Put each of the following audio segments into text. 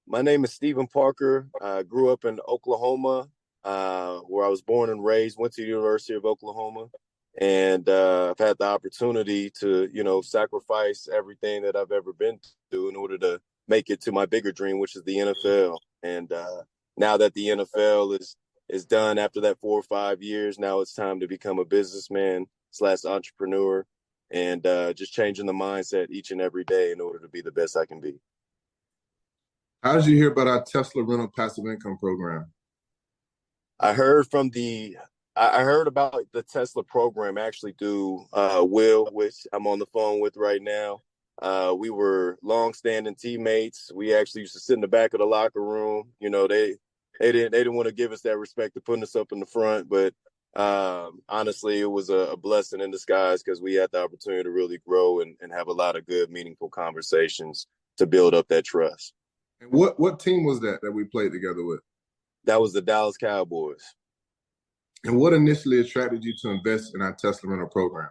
My name is Stephen Parker. I grew up in Oklahoma, where I was born and raised. Went to the University of Oklahoma, and I've had the opportunity to, sacrifice everything that I've ever been through in order to make it to my bigger dream, which is the NFL. And now that the NFL is done after that 4 or 5 years, now it's time to become a businessman slash entrepreneur, and just changing the mindset each and every day in order to be the best I can be. How did you hear about our Tesla rental passive income program? I heard from the I heard about the Tesla program actually through Will, which I'm on the phone with right now. We were long-standing teammates. We actually used to sit in the back of the locker room. They didn't want to give us that respect of putting us up in the front, but honestly, it was a blessing in disguise because we had the opportunity to really grow and have a lot of good, meaningful conversations to build up that trust. And what team was that we played together with? That was the Dallas Cowboys. And what initially attracted you to invest in our Tesla rental program?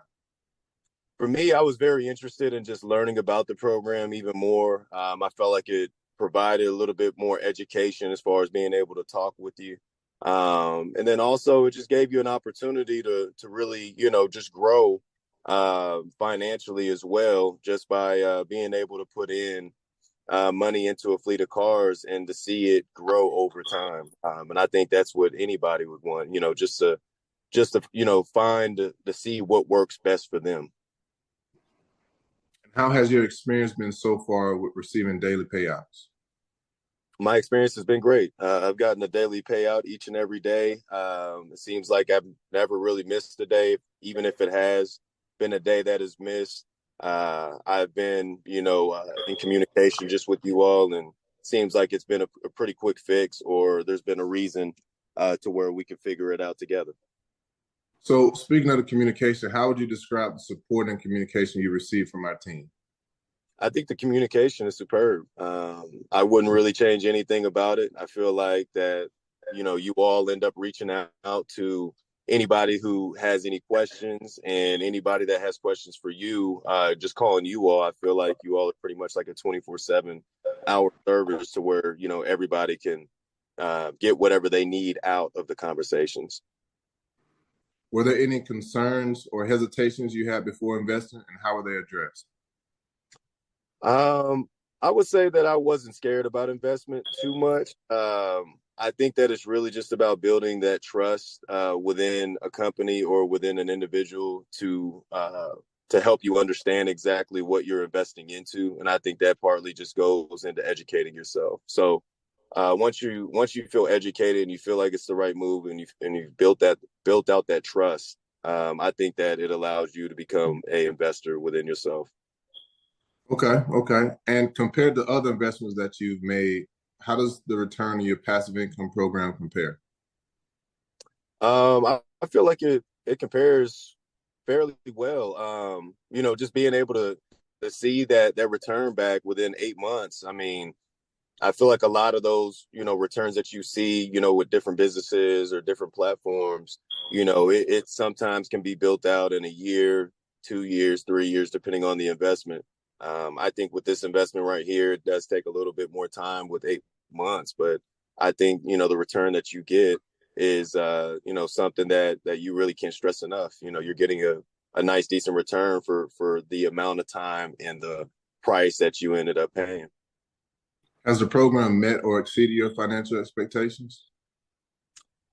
For me, I was very interested in just learning about the program even more. I felt like it provided a little bit more education as far as being able to talk with you. And then also it just gave you an opportunity to really, just grow financially as well, just by being able to put in money into a fleet of cars and to see it grow over time. And I think that's what anybody would want, just to find to see what works best for them. And how has your experience been so far with receiving daily payouts? My experience has been great. I've gotten a daily payout each and every day. It seems like I've never really missed a day, even if it has been a day that is missed. I've been, in communication just with you all, and it seems like it's been a pretty quick fix, or there's been a reason to where we can figure it out together. So speaking of the communication, how would you describe the support and communication you received from our team? I think the communication is superb. I wouldn't really change anything about it. I feel like that, you all end up reaching out to anybody who has any questions, and anybody that has questions for you, just calling you all. I feel like you all are pretty much like a 24/7 hour service to where, everybody can get whatever they need out of the conversations. Were there any concerns or hesitations you had before investing, and how were they addressed? Um, I would say that I wasn't scared about investment too much. I think that it's really just about building that trust within a company or within an individual to help you understand exactly what you're investing into, and I think that partly just goes into educating yourself. So once you feel educated and you feel like it's the right move, and you've built out that trust, I think that it allows you to become a investor within yourself. Okay, okay. And compared to other investments that you've made, how does the return on your passive income program compare? I feel like it compares fairly well. Just being able to see that return back within 8 months. I mean, I feel like a lot of those, returns that you see, with different businesses or different platforms, it sometimes can be built out in a year, 2 years, 3 years, depending on the investment. I think with this investment right here, it does take a little bit more time with 8 months, but I think, the return that you get is, something that you really can't stress enough. You're getting a nice, decent return for the amount of time and the price that you ended up paying. Has the program met or exceeded your financial expectations?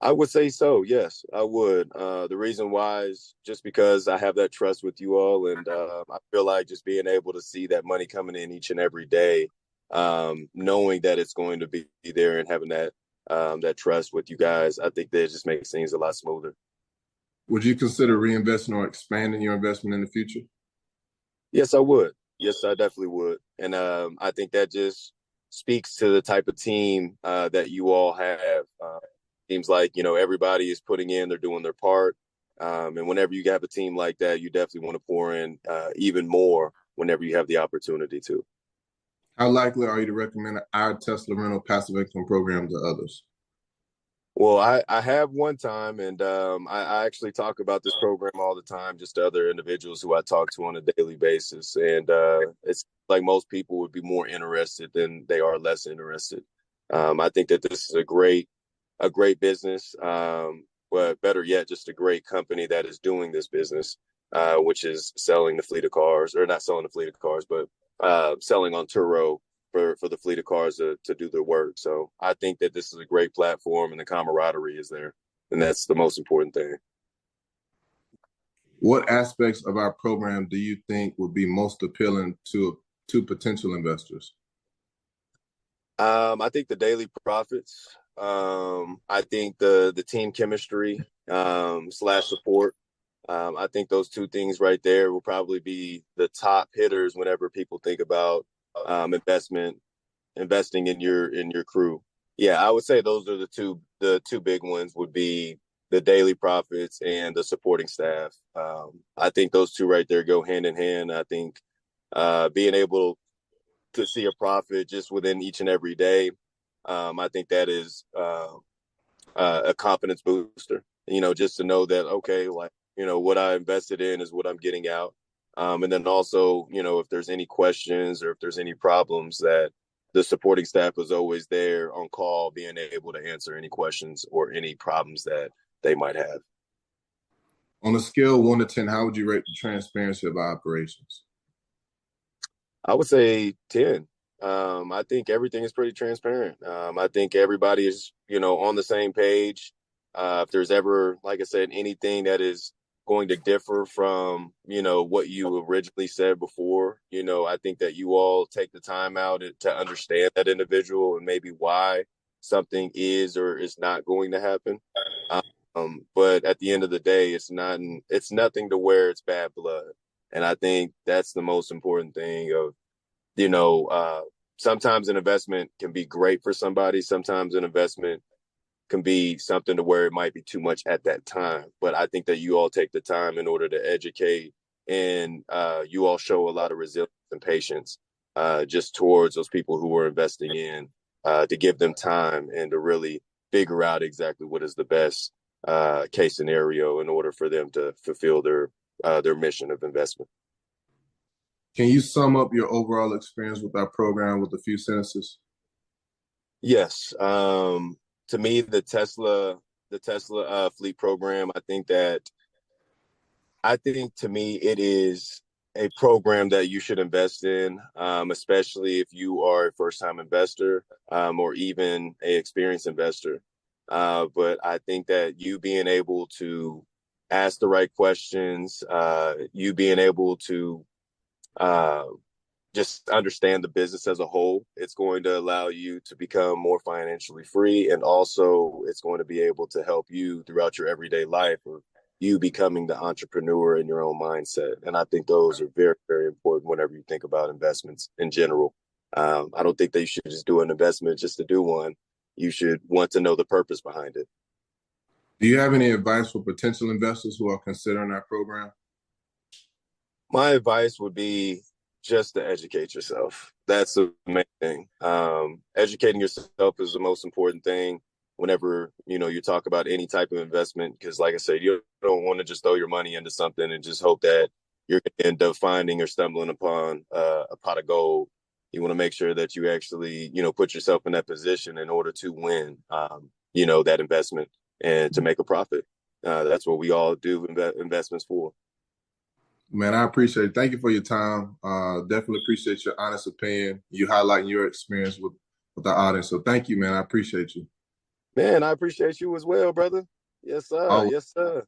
I would say so. Yes, I would. The reason why is just because I have that trust with you all, and I feel like just being able to see that money coming in each and every day, knowing that it's going to be there, and having that trust with you guys, I think that just makes things a lot smoother. Would you consider reinvesting or expanding your investment in the future? Yes, I would. Yes, I definitely would, and I think that just speaks to the type of team that you all have. Seems like everybody is putting in, they're doing their part, and whenever you have a team like that, you definitely want to pour in even more whenever you have the opportunity to. How likely are you to recommend our Tesla rental passive income program to others? Well, I have one time, and I actually talk about this program all the time, just to other individuals who I talk to on a daily basis. And it's like most people would be more interested than they are less interested. I think that this is a great business, but better yet, just a great company that is doing this business, which is selling the fleet of cars, or not selling the fleet of cars, but selling on Turo for the fleet of cars to do their work. So I think that this is a great platform, and the camaraderie is there, and that's the most important thing. What aspects of our program do you think would be most appealing to potential investors? I think the daily profits. I think the team chemistry slash support. I think those two things right there will probably be the top hitters whenever people think about investing in your crew. Yeah, I would say those are the two big ones would be the daily profits and the supporting staff. I think those two right there go hand in hand. I think being able to see a profit just within each and every day, I think that is a confidence booster. Just to know that okay, like what I invested in is what I'm getting out. And then also, if there's any questions or if there's any problems, that the supporting staff is always there on call, being able to answer any questions or any problems that they might have. On a scale of 1 to 10, how would you rate the transparency of our operations? I would say 10. I think everything is pretty transparent. I think everybody is, on the same page. If there's ever, like I said, anything that is going to differ from, what you originally said before, I think that you all take the time out to understand that individual and maybe why something is or is not going to happen. But at the end of the day, it's nothing to where it's bad blood. And I think that's the most important thing of, you know, uh, sometimes an investment can be great for somebody. Sometimes an investment can be something to where it might be too much at that time. But I think that you all take the time in order to educate, and you all show a lot of resilience and patience just towards those people who are investing in, to give them time and to really figure out exactly what is the best case scenario in order for them to fulfill their mission of investment. Can you sum up your overall experience with our program with a few sentences? Yes. To me, the Tesla fleet program, I think to me it is a program that you should invest in, especially if you are a first time investor, or even a experienced investor. But I think that you being able to ask the right questions, you being able to uh, just understand the business as a whole. It's going to allow you to become more financially free, and also it's going to be able to help you throughout your everyday life of you becoming the entrepreneur in your own mindset. And I think those are very, very important whenever you think about investments in general. I don't think that you should just do an investment just to do one. You should want to know the purpose behind it. Do you have any advice for potential investors who are considering our program? My advice would be just to educate yourself. That's the main thing. Educating yourself is the most important thing whenever you talk about any type of investment. Because, like I said, you don't want to just throw your money into something and just hope that you're going to end up finding or stumbling upon a pot of gold. You want to make sure that you actually put yourself in that position in order to win. That investment and to make a profit. That's what we all do investments for. Man, I appreciate it. Thank you for your time. Definitely appreciate your honest opinion. You highlighting your experience with the audience. So thank you, man. I appreciate you. Man, I appreciate you as well, brother. Yes, sir. Always. Yes, sir.